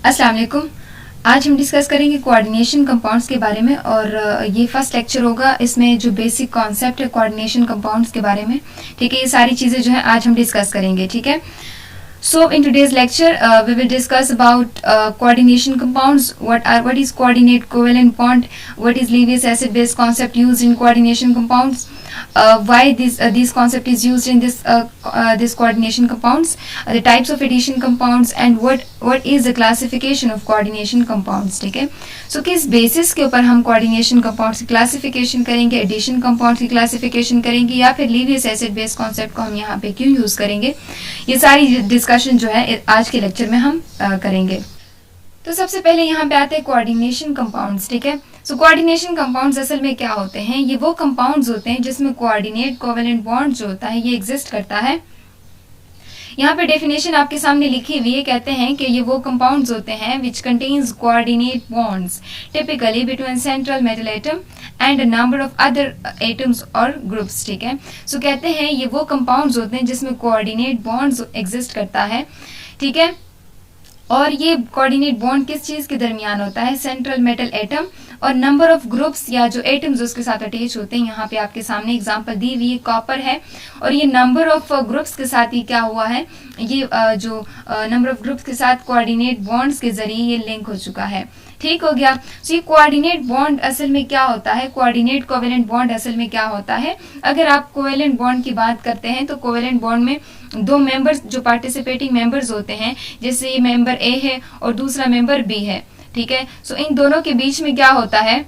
अस्सलाम वालेकुम। आज हम डिस्कस करेंगे कोऑर्डिनेशन कंपाउंड्स के बारे में और ये फर्स्ट लेक्चर होगा। इसमें जो बेसिक कॉन्सेप्ट है कोऑर्डिनेशन कंपाउंड्स के बारे में, ठीक है, ये सारी चीज़ें जो है आज हम डिस्कस करेंगे, ठीक है। So in today's lecture, we will discuss about coordination compounds. What is coordinate covalent bond? What is Lewis acid base concept used in coordination compounds? Why this concept is used in this coordination compounds? The types of addition compounds and what is the classification of coordination compounds? ठीक है. So किस basis के ऊपर हम coordination compounds की classification करेंगे, addition compounds की classification करेंगे, या फिर Lewis acid base concept को हम यहाँ पे क्यों यूज करेंगे? ये सारी डिस्कशन जो है आज के लेक्चर में हम करेंगे। तो सबसे पहले यहाँ पे आते हैं कोऑर्डिनेशन कंपाउंड्स, ठीक है। सो कोऑर्डिनेशन कंपाउंड्स असल में क्या होते हैं? ये वो कंपाउंड्स होते हैं जिसमें कोऑर्डिनेट कोवेलेंट बॉन्ड जो होता है ये एग्जिस्ट करता है। यहाँ पे डेफिनेशन आपके सामने लिखी हुई है, कहते हैं कि ये वो कंपाउंड्स होते हैं which contains coordinate bonds typically between central metal atom and a number of other atoms और ग्रुप्स, ठीक है। सो कहते हैं ये वो कंपाउंड्स होते हैं जिसमें कोऑर्डिनेट बॉन्ड्स एग्जिस्ट करता है, ठीक है। और ये कोऑर्डिनेट बॉन्ड किस चीज के दरमियान होता है? सेंट्रल मेटल एटम और नंबर ऑफ ग्रुप्स या जो एटम्स उसके साथ अटैच होते हैं। यहाँ पे आपके सामने एग्जांपल दी हुई है, कॉपर है और ये नंबर ऑफ ग्रुप्स के साथ ही क्या हुआ है, ये जो नंबर ऑफ ग्रुप्स के साथ कोऑर्डिनेट बॉन्ड्स के जरिए ये लिंक हो चुका है, ठीक हो गया। सो ये कोऑर्डिनेट बॉन्ड असल में क्या होता है? कोऑर्डिनेट कोवेलेंट बॉन्ड असल में क्या होता है? अगर आप कोवेलेंट बॉन्ड की बात करते हैं तो कोवेलेंट बॉन्ड में दो मेंबर्स जो पार्टिसिपेटिंग मेंबर्स होते हैं, जैसे ये मेंबर ए है और दूसरा मेंबर बी है, ठीक है। सो इन दोनों के बीच में क्या होता है?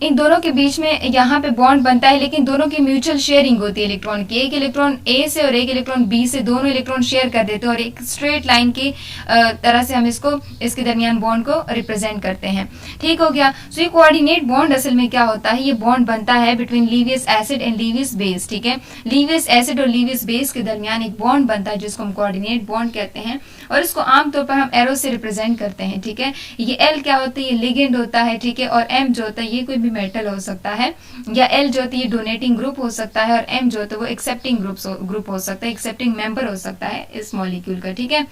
इन दोनों के बीच में यहाँ पे बॉन्ड बनता है, लेकिन दोनों की म्यूचुअल शेयरिंग होती है इलेक्ट्रॉन की। एक इलेक्ट्रॉन ए से और एक इलेक्ट्रॉन बी से, दोनों इलेक्ट्रॉन शेयर कर देते हैं और एक स्ट्रेट लाइन की तरह से हम इसके दरमियान बॉन्ड को रिप्रेजेंट करते हैं, ठीक हो गया। सो ये कोऑर्डिनेट बॉन्ड असल में क्या होता है? ये बॉन्ड बनता है बिटवीन लीवियस एसिड एंड लीवियस बेस, ठीक है। लीवियस एसिड और लीवियस बेस के दरमियान एक बॉन्ड बनता है जिसको हम कोऑर्डिनेट बॉन्ड कहते हैं और इसको आमतौर पर हम एरो से रिप्रेजेंट करते हैं, ठीक है। ये एल क्या होता है? ये लिगेंड होता है, ठीक है। और एम जो होता है ये कोई भी मेटल हो सकता है, या एल जो होती है ये डोनेटिंग ग्रुप हो सकता है और एम जो होता है वो एक्सेप्टिंग ग्रुप हो सकता है, एक्सेप्टिंग मेंबर हो सकता है इस मॉलिक्यूल का, ठीक है।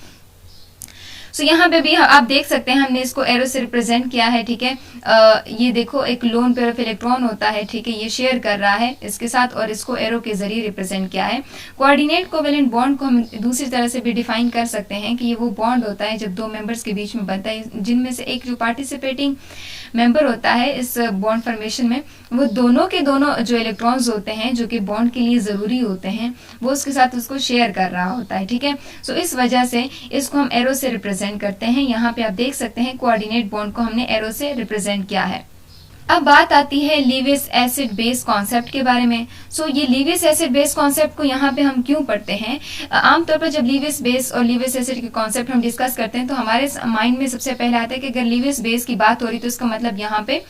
सो यहाँ पे भी आप देख सकते हैं हमने इसको एरो से रिप्रेजेंट किया है, ठीक है। ये देखो एक लोन पेयर ऑफ इलेक्ट्रॉन होता है, ठीक है, ये शेयर कर रहा है इसके साथ और इसको एरो के जरिए रिप्रेजेंट किया है। कोऑर्डिनेट कोवेलेंट बॉन्ड को हम दूसरी तरह से भी डिफाइन कर सकते हैं कि ये वो बॉन्ड होता है जब दो मेंबर्स के बीच में बनता है, जिनमें से एक जो पार्टिसिपेटिंग मेंबर होता है इस बॉन्ड फॉर्मेशन में, वो दोनों के दोनों जो इलेक्ट्रॉन्स होते हैं जो कि बॉन्ड के लिए जरूरी होते हैं वो उसके साथ उसको शेयर कर रहा होता है, ठीक है। सो इस वजह से इसको हम एरो से रिप्रेजेंट करते हैं। यहाँ पे आप देख सकते हैं कोऑर्डिनेट बॉन्ड को हमने एरो से रिप्रेजेंट किया है। अब बात आती है लीविस एसिड बेस कॉन्सेप्ट के बारे में। सो ये लीविस एसिड बेस कॉन्सेप्ट को यहाँ पे हम क्यों पढ़ते हैं? आमतौर पर जब लीविस बेस और लीविस एसिड के कॉन्सेप्ट हम डिस्कस करते हैं तो हमारे माइंड में सबसे पहले आता है कि अगर लीविस बेस की बात हो रही तो इसका मतलब यहाँ पे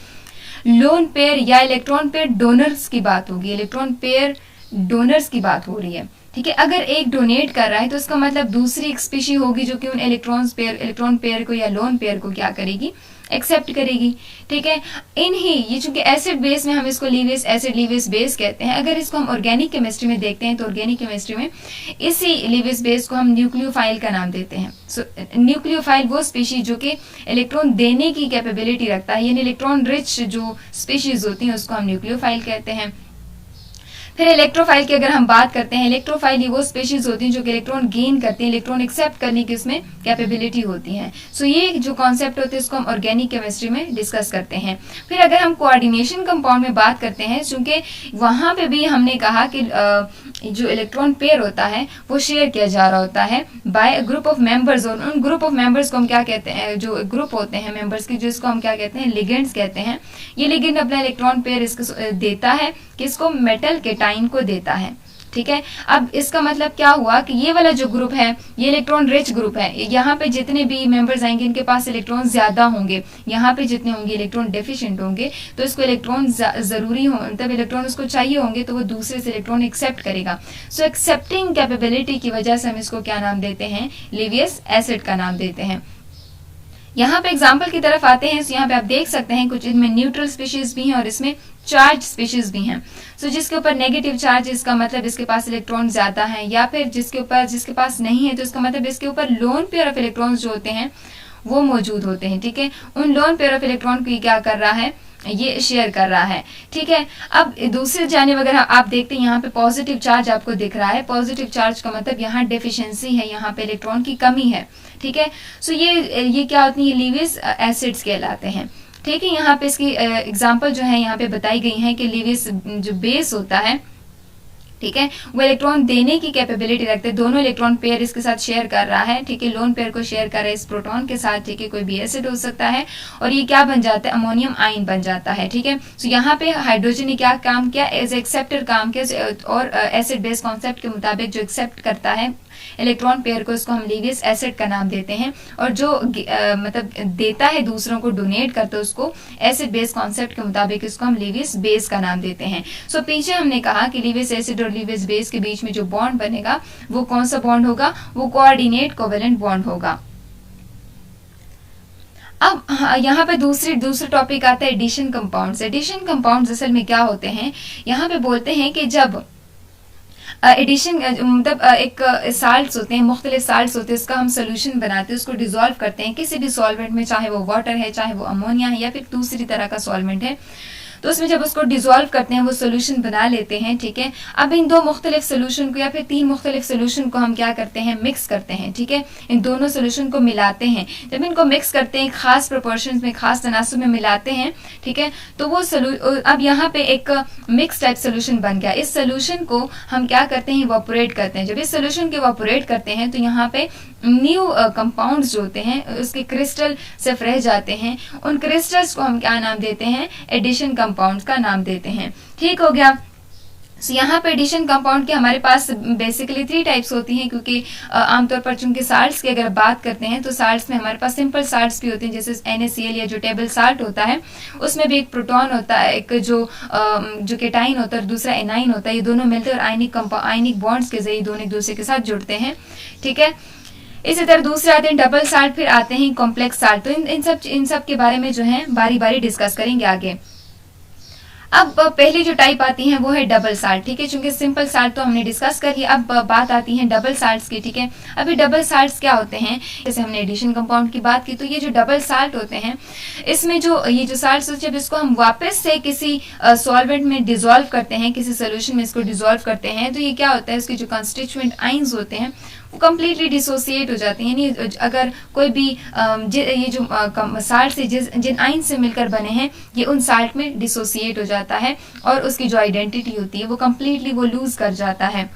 लोन पेयर या इलेक्ट्रॉन पेयर डोनर्स की बात होगी, इलेक्ट्रॉन पेयर डोनर्स की बात हो रही है, ठीक है। अगर एक डोनेट कर रहा है तो इसका मतलब दूसरी एक स्पीशी होगी जो कि उन इलेक्ट्रॉन पेयर को या लोन पेयर को क्या करेगी? एक्सेप्ट करेगी, ठीक है। ये चूंकि एसिड बेस में हम इसको लीवियस एसिड लीवियस बेस कहते हैं। अगर इसको हम ऑर्गेनिक केमिस्ट्री में देखते हैं तो ऑर्गेनिक केमिस्ट्री में इसी लीवियस बेस को हम न्यूक्लियोफाइल का नाम देते हैं। सो न्यूक्लियोफाइल वो स्पीशीज जो कि इलेक्ट्रॉन देने की कैपेबिलिटी रखता है, यानी इलेक्ट्रॉन रिच जो स्पीशीज होती हैं उसको हम न्यूक्लियोफाइल कहते हैं। फिर इलेक्ट्रोफाइल की अगर हम बात करते हैं, इलेक्ट्रोफाइल ये वो स्पीशीज होती हैं जो कि इलेक्ट्रॉन गेन करती हैं, इलेक्ट्रॉन एक्सेप्ट करने की उसमें कैपेबिलिटी होती है। सो ये जो कॉन्सेप्ट होते हैं इसको हम ऑर्गेनिक केमिस्ट्री में डिस्कस करते हैं। फिर अगर हम कोऑर्डिनेशन कंपाउंड में बात करते हैं, चूंकि वहां पे भी हमने कहा कि जो इलेक्ट्रॉन पेयर होता है वो शेयर किया जा रहा होता है बाय ग्रुप ऑफ मेंबर्स, और उन ग्रुप ऑफ मेंबर्स को हम क्या कहते हैं? जो ग्रुप होते हैं मेंबर्स की, जिसको हम क्या कहते हैं? लिगेंड्स कहते हैं। ये लिगेंड अपना इलेक्ट्रॉन पेयर इसको देता है, किसको? मेटल केटाइन को देता है, ठीक है। अब इसका मतलब क्या हुआ कि ये वाला जो ग्रुप है ये इलेक्ट्रॉन रिच ग्रुप है। यहाँ पे जितने भी मेंबर्स आएंगे इनके पास इलेक्ट्रॉन ज्यादा होंगे, यहाँ पे जितने होंगे इलेक्ट्रॉन डेफिशिएंट होंगे, तो इसको इलेक्ट्रॉन जरूरी हो, तब इलेक्ट्रॉन उसको चाहिए होंगे तो वो दूसरे से इलेक्ट्रॉन एक्सेप्ट करेगा। सो एक्सेप्टिंग कैपेबिलिटी की वजह से हम इसको क्या नाम देते हैं? लीवियस एसिड का नाम देते हैं। यहाँ पे एग्जाम्पल की तरफ आते हैं, यहाँ पे आप देख सकते हैं कुछ इनमें न्यूट्रल स्पीशीज भी हैं और इसमें चार्ज स्पीशीज भी हैं। सो जिसके ऊपर नेगेटिव चार्ज, इसका मतलब इसके पास इलेक्ट्रॉन ज्यादा हैं, या फिर जिसके पास नहीं है तो इसका मतलब इसके ऊपर लोन पेयर ऑफ इलेक्ट्रॉन्स जो होते हैं वो मौजूद होते हैं। ठीक है, उन लोन पेयर ऑफ इलेक्ट्रॉन को ये क्या कर रहा है, ये शेयर कर रहा है। ठीक है, अब दूसरी जानिब अगर आप देखते हैं यहाँ पे पॉजिटिव चार्ज आपको दिख रहा है, पॉजिटिव चार्ज का मतलब यहाँ डेफिशिएंसी है, यहाँ पे इलेक्ट्रॉन की कमी है। ठीक है, सो ये क्या होती है, लीविस एसिड्स कहलाते हैं। ठीक है, यहाँ पे इसकी एग्जांपल जो है यहाँ पे बताई गई है कि लीविस जो बेस होता है, ठीक है, वो इलेक्ट्रॉन देने की कैपेबिलिटी रखते हैं, दोनों इलेक्ट्रॉन पेयर इसके साथ शेयर कर रहा है। ठीक है, लोन पेयर को शेयर कर रहा है इस प्रोटॉन के साथ। ठीक है, कोई भी एसिड हो सकता है और ये क्या बन जाता है, अमोनियम आयन बन जाता है। ठीक है, सो यहाँ पे हाइड्रोजन ने क्या काम किया, एज एक्सेप्टर काम किया, और एसिड बेस कॉन्सेप्ट के मुताबिक जो एक्सेप्ट करता है इलेक्ट्रॉन पेयर को, इसको हम लीवियस एसिड का नाम देते हैं, और जो मतलब देता है दूसरों को, डोनेट करता है, उसको एसिड बेस कॉन्सेप्ट के मुताबिक इसको हम लीवियस बेस का नाम देते हैं। सो पीछे हमने कहा कि लीवियस एसिड और लीवियस बेस के बीच में जो बॉन्ड बनेगा वो कौन सा बॉन्ड होगा, वो कोऑर्डिनेट कोवेलेंट बॉन्ड होगा। अब यहाँ पे दूसरा टॉपिक आता है एडिशन कंपाउंड्स। एडिशन कंपाउंड्स असल में क्या होते हैं, यहाँ पे बोलते हैं कि जब एडिशन मतलब एक साल्ट्स होते हैं, मुख्तलिफ साल्ट्स होते हैं, इसका हम सोल्यूशन बनाते हैं, उसको डिसॉल्व करते हैं किसी भी सॉल्वेंट में, चाहे वो वाटर है, चाहे वो अमोनिया है, या फिर दूसरी तरह का सॉल्वेंट है। तो उसमें जब उसको डिसॉल्व करते हैं वो सोल्यूशन बना लेते हैं। ठीक है, अब इन दो मुख्तलिफ सोल्यूशन को या फिर तीन मुख्तलिफ सोल्यूशन को हम क्या करते हैं, मिक्स करते हैं। ठीक है, इन दोनों सोल्यूशन को मिलाते हैं। जब इनको मिक्स करते हैं, खास प्रोपोर्शन में, खास तनासुब में मिलाते हैं, ठीक है, तो वो अब यहाँ पे एक मिक्स टाइप सोल्यूशन बन गया। इस सोल्यूशन को हम क्या करते हैं, इवापोरेट करते हैं। जब इस सोल्यूशन को इवापोरेट करते हैं तो यहाँ पे न्यू कंपाउंड्स जो होते हैं उसके क्रिस्टल सिर्फ रह जाते हैं। उन क्रिस्टल्स को हम क्या नाम देते हैं, एडिशन कंपाउंड्स का नाम देते हैं। ठीक हो गया। So, यहाँ पे एडिशन कंपाउंड के हमारे पास बेसिकली 3 टाइप्स होती हैं, क्योंकि आमतौर पर चूंकि साल्ट्स की अगर बात करते हैं तो साल्ट्स में हमारे पास सिंपल साल्ट्स भी होते हैं, जैसे NaCl या जो टेबल साल्ट होता है, उसमें भी एक प्रोटॉन होता है, एक जो केटाइन होता है और दूसरा एनाइन होता है। ये दोनों मिलते हैं और आयनिक बॉन्ड्स के जरिए दोनों एक दूसरे के साथ जुड़ते हैं। ठीक है, इसी तरह दूसरे आते हैं डबल साल्ट, फिर आते हैं कॉम्प्लेक्स साल्ट। तो इन सब के बारे में जो है बारी बारी डिस्कस करेंगे आगे। अब पहली जो टाइप आती है वो है डबल साल्ट। ठीक है, चूंकि सिंपल साल्ट तो हमने डिस्कस कर लिया, अब बात आती है डबल साल्ट्स की। ठीक है, अभी डबल साल्ट्स क्या होते हैं, जैसे हमने एडिशन कंपाउंड की बात की, तो ये जो डबल साल्ट होते हैं, इसमें जो ये जो साल्ट होते हैं, जब इसको हम वापस से किसी सॉल्वेंट में डिसॉल्व करते हैं, किसी सोल्यूशन में इसको डिसॉल्व करते हैं, तो ये क्या होता है, इसके जो कंस्टिट्यूएंट आइंस होते हैं वो कम्प्लीटली डिसोसिएट हो जाते हैं। यानी अगर कोई भी ये जो साल्ट से जिन आइन से मिलकर बने हैं, ये उन साल्ट में डिसोसिएट हो जाता है और उसकी जो आइडेंटिटी होती है वो कम्प्लीटली वो लूज कर जाता है।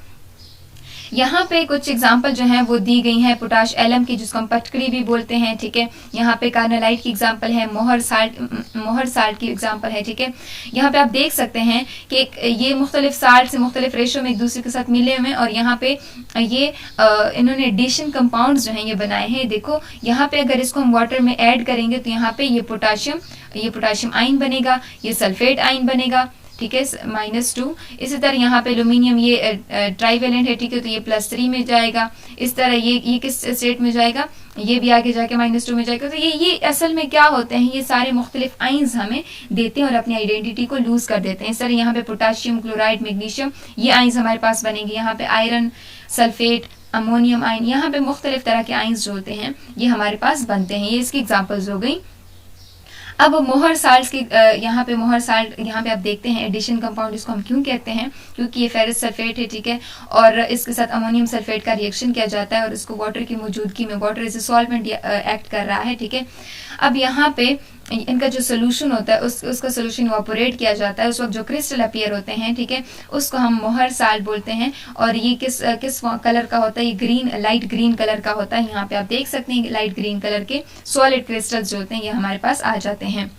यहाँ पे कुछ एग्जांपल जो हैं वो दी गई हैं पोटाश एलम की, जिसको हम पटकड़ी भी बोलते हैं। ठीक है, यहाँ पे कार्नालाइट की एग्जांपल है, मोहर साल्ट की एग्जांपल है। ठीक है, यहाँ पे आप देख सकते हैं कि ये मुख्तलिफ साल्ट से मुख्तलिफ रेशो में एक दूसरे के साथ मिले हुए हैं, और यहाँ पे ये इन्होंने एडिशन कंपाउंड्स जो हैं ये बनाए हैं। देखो यहाँ पे अगर इसको हम वाटर में ऐड करेंगे तो यहाँ पे ये पोटाशियम आयन बनेगा, ये सल्फेट आयन बनेगा। ठीक है, -2। इसी तरह यहाँ पे एल्यूमिनियम ये ट्राइवेलेंट है। ठीक है, तो ये +3 में जाएगा। इस तरह ये किस स्टेट में जाएगा, ये भी आगे जाके -2 में जाएगा। तो ये असल में क्या होते हैं, ये सारे मुख्तलिफ आइंस हमें देते हैं और अपनी आइडेंटिटी को लूज कर देते हैं। इस तरह यहाँ पे पोटाशियम, क्लोराइड, मैग्नीशियम, ये आइंस हमारे पास बनेंगे। यहाँ पे आयरन, सल्फेट, अमोनियम आयन, यहाँ पे मुख्तलिफ तरह के आइंस जो होते हैं ये हमारे पास बनते हैं। ये इसकी एग्जाम्पल्स हो गई। अब मोहर साल्ट की यहाँ पे मोहर साल्ट, यहाँ पे आप देखते हैं एडिशन कंपाउंड इसको हम क्यों कहते हैं, क्योंकि ये फेरस सल्फेट है। ठीक है, और इसके साथ अमोनियम सल्फेट का रिएक्शन किया जाता है और इसको वाटर की मौजूदगी में, water as a solvent act कर रहा है। ठीक है, अब यहाँ पे इनका जो सोल्यूशन होता है उसका सोल्यूशन इवापोरेट किया जाता है। उस वक्त जो क्रिस्टल अपीयर होते हैं, ठीक है, उसको हम मोहर साल्ट बोलते हैं। और ये किस कलर का होता है, ये लाइट ग्रीन कलर का होता है। यहाँ पे आप देख सकते हैं लाइट ग्रीन कलर के सॉलिड क्रिस्टल्स जो होते हैं ये हमारे पास आ जाते हैं।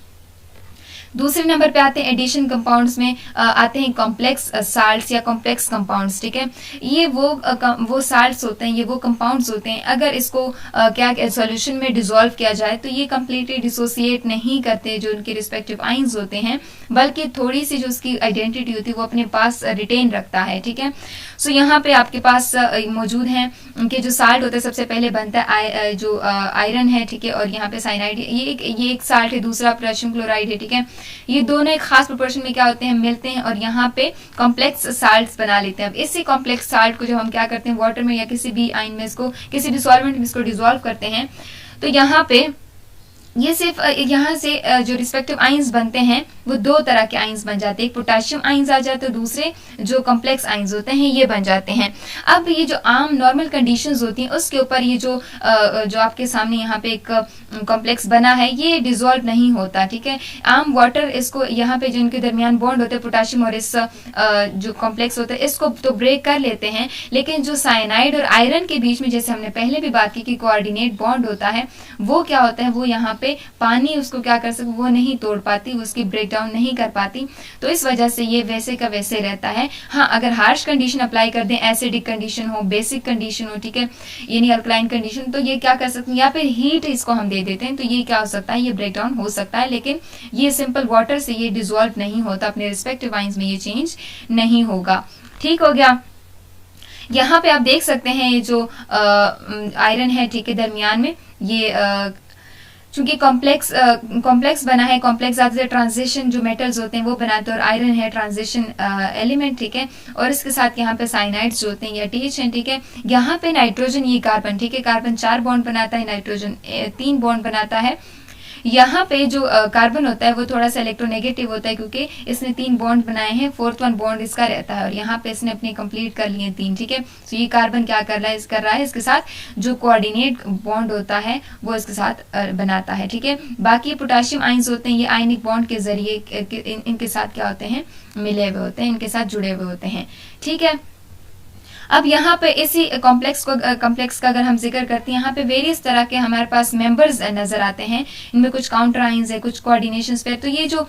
दूसरे नंबर पे आते हैं एडिशन कंपाउंड्स में आते हैं कॉम्प्लेक्स साल्ट्स या कॉम्प्लेक्स कंपाउंड्स, ठीक है। ये वो साल्ट्स होते हैं, ये वो कंपाउंड्स होते हैं, अगर इसको क्या सॉल्यूशन में डिसॉल्व किया जाए तो ये कंप्लीटली डिसोसिएट नहीं करते जो उनके रिस्पेक्टिव आइंस होते हैं, बल्कि थोड़ी सी जो उसकी आइडेंटिटी होती है वो अपने पास रिटेन रखता है, ठीक है। सो यहाँ पे आपके पास मौजूद हैं उनके जो साल्ट होता है, सबसे पहले बनता है जो आयरन है, ठीक है, और यहाँ पे साइनाइड, ये एक साल्ट है, दूसरा पोटेशियम क्लोराइड है, ठीक है। ये दोनों एक खास प्रोपोर्शन में क्या होते हैं, मिलते हैं और यहाँ पे कॉम्प्लेक्स साल्ट्स बना लेते हैं। अब इसी कॉम्प्लेक्स साल्ट को जब हम क्या करते हैं वाटर में या किसी भी आयन में इसको, किसी भी सॉल्वेंट में इसको डिसॉल्व करते हैं, तो यहाँ पे ये सिर्फ यहाँ से जो रिस्पेक्टिव आइंस बनते हैं वो दो तरह के आइंस बन जाते हैं, एक पोटेशियम आइंस आ जाते हैं, दूसरे जो कॉम्प्लेक्स आइंस होते हैं ये बन जाते हैं। अब ये जो आम नॉर्मल कंडीशंस होती हैं उसके ऊपर ये जो आपके सामने यहाँ पे एक कॉम्प्लेक्स बना है ये डिसॉल्व नहीं होता, ठीक है। आम वाटर इसको यहाँ पे जो इनके दरमियान बॉन्ड होते हैं पोटेशियम और इस जो कॉम्प्लेक्स होता है इसको तो ब्रेक कर लेते हैं, लेकिन जो साइनाइड और आयरन के बीच में, जैसे हमने पहले भी बात की कि कोऑर्डिनेट बॉन्ड होता है, वो क्या होता है, वो यहाँ पे पानी उसको क्या कर सकते, वो नहीं तोड़ पाती, उसकी ब्रेकडाउन नहीं कर पाती, तो इस वजह से ये वैसे का वैसे रहता है। हाँ, अगर हार्श कंडीशन अप्लाई कर दें, एसिडिक कंडीशन हो, बेसिक कंडीशन हो, ठीक है, यानी अल्कलाइन कंडीशन, तो ये क्या कर सकते हैं, या फिर हीट इसको हम दे देते हैं तो ये क्या हो सकता है, ये ब्रेकडाउन हो सकता है, लेकिन ये सिंपल वाटर से ये डिसॉल्व नहीं होता, अपने रिस्पेक्टिव आइंस में ये चेंज नहीं होगा, ठीक हो गया। यहाँ पे आप देख सकते हैं ये जो आयरन है, ठीक है, दरमियान में ये चूंकि कॉम्प्लेक्स बना है, कॉम्प्लेक्स ज्यादातर ट्रांजिशन जो मेटल्स होते हैं वो बनाते हैं, और आयरन है ट्रांजिशन एलिमेंट, ठीक है, और इसके साथ यहाँ पे साइनाइड्स जो होते हैं या टीच हैं, ठीक है। यहाँ पे नाइट्रोजन, ये कार्बन, ठीक है, कार्बन 4 बॉन्ड बनाता है, नाइट्रोजन 3 बॉन्ड बनाता है। यहाँ पे जो कार्बन होता है वो थोड़ा सा इलेक्ट्रोनेगेटिव होता है क्योंकि इसने 3 बॉन्ड बनाए हैं, 4th वन बॉन्ड इसका रहता है, और यहाँ पे इसने अपने कंप्लीट कर लिए 3, ठीक है। तो ये कार्बन क्या कर रहा है, इसके साथ जो कोऑर्डिनेट बॉन्ड होता है वो इसके साथ बनाता है, ठीक है। बाकी पोटेशियम आइंस होते हैं, ये आयनिक बॉन्ड के जरिए इनके साथ क्या होते हैं, मिले हुए होते हैं, इनके साथ जुड़े हुए होते हैं, ठीक है। अब यहाँ पे इसी कॉम्प्लेक्स का अगर हम जिक्र करते हैं, यहाँ पे वेरियस तरह के हमारे पास मेंबर्स नजर आते हैं, इनमें कुछ काउंटर आइंस है, कुछ कोऑर्डिनेशन स्फीयर। तो ये जो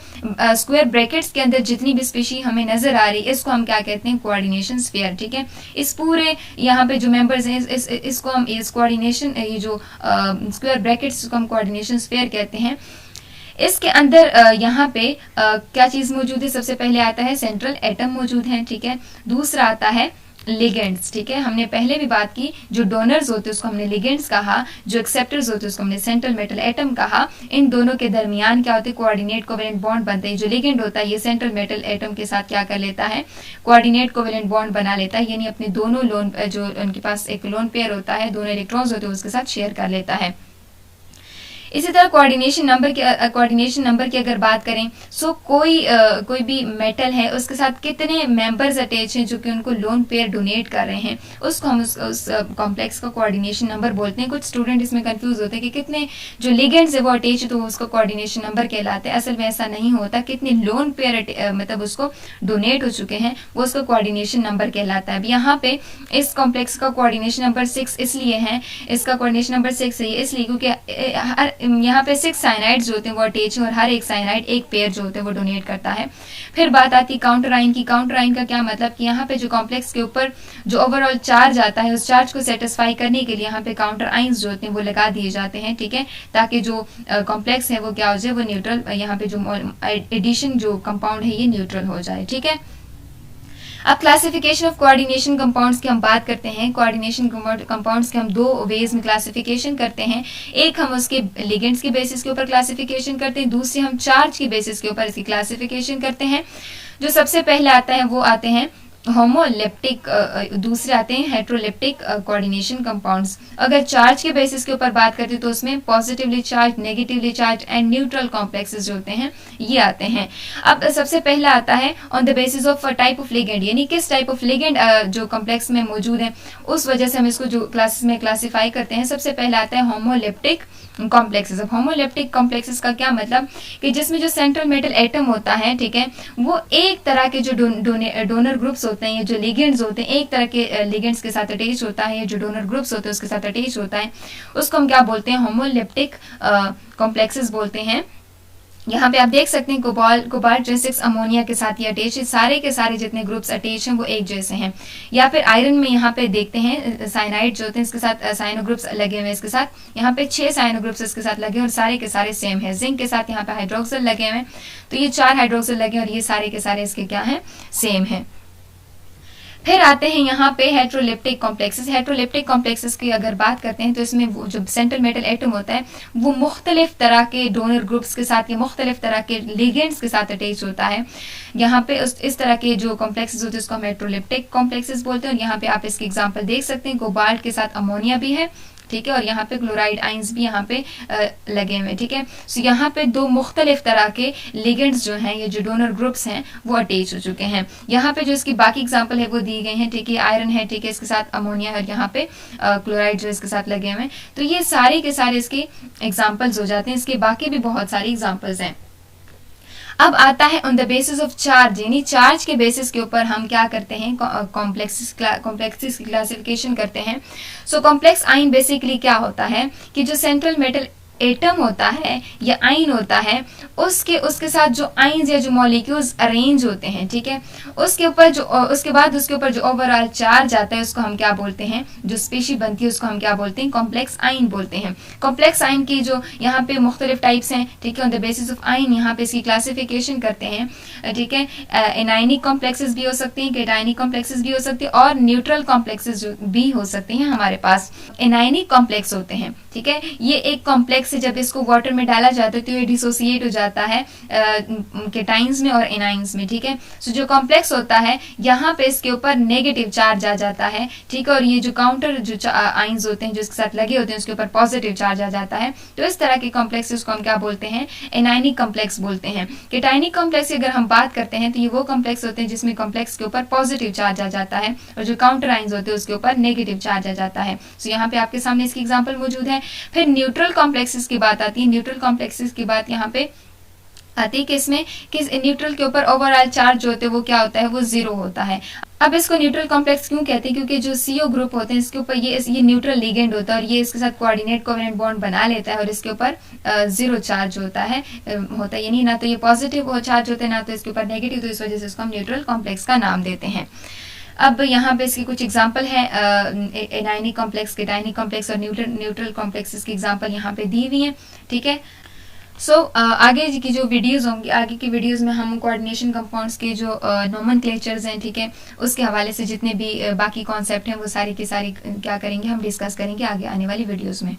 स्क्वायर ब्रैकेट्स के अंदर जितनी भी स्पीशी हमें नजर आ रही है इसको हम क्या कहते हैं, कोऑर्डिनेशन स्फीयर, ठीक है। इस पूरे यहाँ पे जो मेंबर्स हैं इसको हम इस कोऑर्डिनेशन, ये जो स्क्वायर ब्रैकेट्स को हम कोऑर्डिनेशन स्फीयर कहते हैं। इसके अंदर यहाँ पे क्या चीज मौजूद है, सबसे पहले आता है सेंट्रल एटम मौजूद है, ठीक है। दूसरा आता है लिगेंड्स, ठीक है, हमने पहले भी बात की, जो डोनर्स होते हैं उसको हमने लिगेंड्स कहा, जो एक्सेप्टर्स होते हैं उसको हमने सेंट्रल मेटल एटम कहा। इन दोनों के दरमियान क्या होते हैं, कोऑर्डिनेट कोवेलेंट बॉन्ड बनते हैं। जो लिगेंड होता है ये सेंट्रल मेटल एटम के साथ क्या कर लेता है, कोऑर्डिनेट कोवेलेंट बॉन्ड बना लेता है, यानी अपने दोनों लोन, जो उनके पास एक लोन पेयर होता है, दोनों इलेक्ट्रॉन्स होते हैं उसके साथ शेयर कर लेता है। इसी तरह कोऑर्डिनेशन नंबर की अगर बात करें, सो कोई भी मेटल है उसके साथ कितने मेंबर्स अटैच हैं जो कि उनको लोन पेयर डोनेट कर रहे हैं, उसको हम उस कॉम्प्लेक्स का कोऑर्डिनेशन नंबर बोलते हैं। कुछ स्टूडेंट इसमें कंफ्यूज होते हैं कि कितने जो लिगेंड्स है वो अटैच है तो उसको कोऑर्डिनेशन नंबर कहलाते हैं। असल में ऐसा नहीं होता, कितने लोन पेयर मतलब उसको डोनेट हो चुके हैं वो उसका कोऑर्डिनेशन नंबर कहलाता है। अब यहाँ पे इस कॉम्प्लेक्स का कोऑर्डिनेशन नंबर 6 इसलिए है, इसका कोऑर्डिनेशन नंबर 6 है इसलिए क्योंकि यहाँ पे 6 साइनाइड्स जो होते हैं वो अटैच है और हर एक साइनाइड एक पेयर जो होते हैं वो डोनेट करता है। फिर बात आती है काउंटर आइन की। काउंटर आइन का क्या मतलब कि यहाँ पे जो कॉम्प्लेक्स के ऊपर जो ओवरऑल चार्ज आता है उस चार्ज को सेटिस्फाई करने के लिए यहाँ पे काउंटर आइंस जो होते हैं वो लगा दिए जाते हैं, ठीक है, ताकि जो कॉम्प्लेक्स है वो क्या हो जाए, वो न्यूट्रल, यहाँ पे जो एडिशन जो कंपाउंड है ये न्यूट्रल हो जाए, ठीक है। अब क्लासिफिकेशन ऑफ कोऑर्डिनेशन कंपाउंड्स की हम बात करते हैं। कोऑर्डिनेशन कंपाउंड्स के हम 2 वेज में क्लासिफिकेशन करते हैं। एक हम उसके लिगेंड्स के बेसिस के ऊपर क्लासिफिकेशन करते हैं, दूसरी हम चार्ज के बेसिस के ऊपर इसकी क्लासिफिकेशन करते हैं। जो सबसे पहले आता है वो आते हैं होमोलेप्टिक, दूसरे आते हैं हेट्रोलेप्टिक कोऑर्डिनेशन कंपाउंड्स। अगर चार्ज के बेसिस के ऊपर बात करते हैं तो उसमें positively charge, negatively charge and neutral complexes जो होते हैं ये आते हैं। अब सबसे पहला आता है on the basis of type of ligand, यानी किस टाइप ऑफ लिगेंड जो कॉम्प्लेक्स में मौजूद है उस वजह से हम इसको जो क्लासेस में क्लासीफाई करते हैं। सबसे पहला आता है होमोलेप्टिक कॉम्प्लेक्सेस। अब होमोलेप्टिक कॉम्प्लेक्सेस का क्या मतलब कि जिसमें जो सेंट्रल मेटल एटम होता है, ठीक है, वो एक तरह के जो डोनर ग्रुप्स होते हैं, ये जो लिगेंड्स होते हैं एक तरह के लिगेंड्स के साथ अटैच होता है, जो डोनर ग्रुप्स होते हैं उसके साथ अटैच होता है, उसको हम क्या बोलते हैं, होमोलेप्टिक कॉम्प्लेक्सेस बोलते हैं। यहाँ पे आप देख सकते हैं कोबाल्ट जो 6 अमोनिया के साथ ये अटैच है, सारे के सारे जितने ग्रुप्स अटैच हैं वो एक जैसे हैं। या फिर आयरन में यहाँ पे देखते हैं साइनाइड जो होते हैं इसके साथ साइनो ग्रुप्स लगे हुए हैं, इसके साथ यहाँ पे 6 साइनो ग्रुप्स इसके साथ लगे हैं और सारे के सारे सेम है। जिंक के साथ यहाँ पे हाइड्रोक्सिल लगे हुए हैं, तो ये 4 हाइड्रोक्सिल लगे हैं और ये सारे के सारे इसके क्या है, सेम है। फिर आते हैं यहाँ पे हेट्रोलिप्टिक कॉम्प्लेक्सेस। हेट्रोलिप्टिक कॉम्प्लेक्सेस की अगर बात करते हैं तो इसमें वो जो सेंट्रल मेटल एटम होता है वो मुख्तलिफ तरह के डोनर ग्रुप्स के साथ या मुख्तलिफ तरह के लिगेंड्स के साथ अटैच होता है। यहाँ पे इस तरह के जो कॉम्प्लेक्सेस होते हैं उसको हम हेट्रोलिप्टिक कॉम्प्लेक्सेस बोलते हैं। और यहाँ पे आप इसकी एग्जाम्पल देख सकते हैं, कोबाल्ट के साथ अमोनिया भी है, ठीक है, और यहाँ पे क्लोराइड आइंस भी यहाँ पे लगे हुए, ठीक है। सो यहाँ पे 2 मुख्तलिफ तरह के लिगेंड्स जो हैं, ये जो डोनर ग्रुप्स हैं वो अटैच हो चुके हैं। यहाँ पे जो इसकी बाकी एग्जांपल है वो दी गई हैं, ठीक है। आयरन है, ठीक है, इसके साथ अमोनिया है और यहाँ पे क्लोराइड जो इसके साथ लगे हुए हैं। तो ये सारे के सारे इसके एग्जाम्पल्स हो जाते हैं। इसके बाकी भी बहुत सारी एग्जाम्पल्स हैं। अब आता है on the basis of charge, यानी चार्ज के बेसिस के ऊपर हम क्या करते हैं, कॉम्प्लेक्सेस की क्लासिफिकेशन करते हैं। सो कॉम्प्लेक्स आइन बेसिकली क्या होता है कि जो सेंट्रल मेटल एटम होता है या आइन होता है उसके साथ जो आइंस या जो मॉलिक्यूल्स अरेंज होते हैं, ठीक है, उसके ऊपर जो उसके बाद उसके ऊपर जो ओवरऑल चार्ज आता है उसको हम क्या बोलते हैं, जो स्पीशी बनती है उसको हम क्या बोलते हैं, कॉम्प्लेक्स आइन बोलते हैं। कॉम्प्लेक्स आइन की जो यहाँ पे मुख्तलिफ टाइप्स हैं, ठीक है, ऑन द बेसिस ऑफ आइन यहाँ पे इसकी क्लासिफिकेशन करते हैं, ठीक है। एनाइनिक कॉम्प्लेक्सेस भी हो सकते हैं, कैटाइनिक कॉम्प्लेक्सेस भी हो सकते हैं और न्यूट्रल कॉम्प्लेक्सेस भी हो सकते हैं हमारे पास। एनाइनिक कॉम्प्लेक्स होते हैं, ठीक है, ये एक कॉम्प्लेक्स से जब इसको वाटर में डाला जाता है तो ये डिसोसिएट हो जाता है केटाइंस में और एनाइंस में, ठीक है। सो जो कॉम्प्लेक्स होता है यहाँ पे इसके ऊपर नेगेटिव चार्ज आ जाता है, ठीक है, और ये जो काउंटर जो आइंस होते हैं जो इसके साथ लगे होते हैं उसके ऊपर पॉजिटिव चार्ज आ जाता है। तो इस तरह के कॉम्प्लेक्सेस को हम क्या बोलते हैं, एनाइनिक कॉम्प्लेक्स बोलते हैं। केटाइनिक कॉम्प्लेक्स की अगर हम बात करते हैं तो ये वो कॉम्प्लेक्स होते हैं जिसमें कॉम्प्लेक्स के ऊपर पॉजिटिव चार्ज आ जाता है और जो काउंटर आइंस होते हैं उसके ऊपर नेगेटिव चार्ज आ जाता है। सो यहाँ पे आपके सामने इसकी एग्जाम्पल मौजूद है। फिर न्यूट्रल कॉम्प्लेक्सेस की बात आती है। न्यूट्रल कॉम्प्लेक्सेस की बात यहाँ पे आती है कि इसमें किस न्यूट्रल के ऊपर ओवरऑल चार्ज जो होते हैं वो क्या होता है, वो 0 होता है। अब इसको न्यूट्रल कॉम्प्लेक्स क्यों कहते हैं, क्योंकि जो CO ग्रुप होते हैं इसके ऊपर ये न्यूट्रल लिगेंड होता है और ये इसके साथ कोऑर्डिनेट कोवेलेंट बॉन्ड बना लेता है और इसके ऊपर 0 चार्ज होता है, यानी ना तो ये पॉजिटिव चार्ज होता है ना तो इसके ऊपर नेगेटिव, तो इस वजह से इसको हम न्यूट्रल कॉम्प्लेक्स का नाम देते हैं। अब यहाँ पे इसकी कुछ एग्जांपल है, एनाइनिक कॉम्प्लेक्स, केटाइनिक कॉम्प्लेक्स और न्यूट्रल कॉम्प्लेक्सेस की एग्जांपल यहाँ पे दी हुई है, ठीक है। सो आगे की जो वीडियोस होंगी, आगे की वीडियोस में हम कोऑर्डिनेशन कंपाउंड्स के जो नोमेनक्लेचर्स हैं, ठीक है, उसके हवाले से जितने भी बाकी कॉन्सेप्ट हैं वो सारी की सारी क्या करेंगे, हम डिस्कस करेंगे आगे आने वाली वीडियोस में।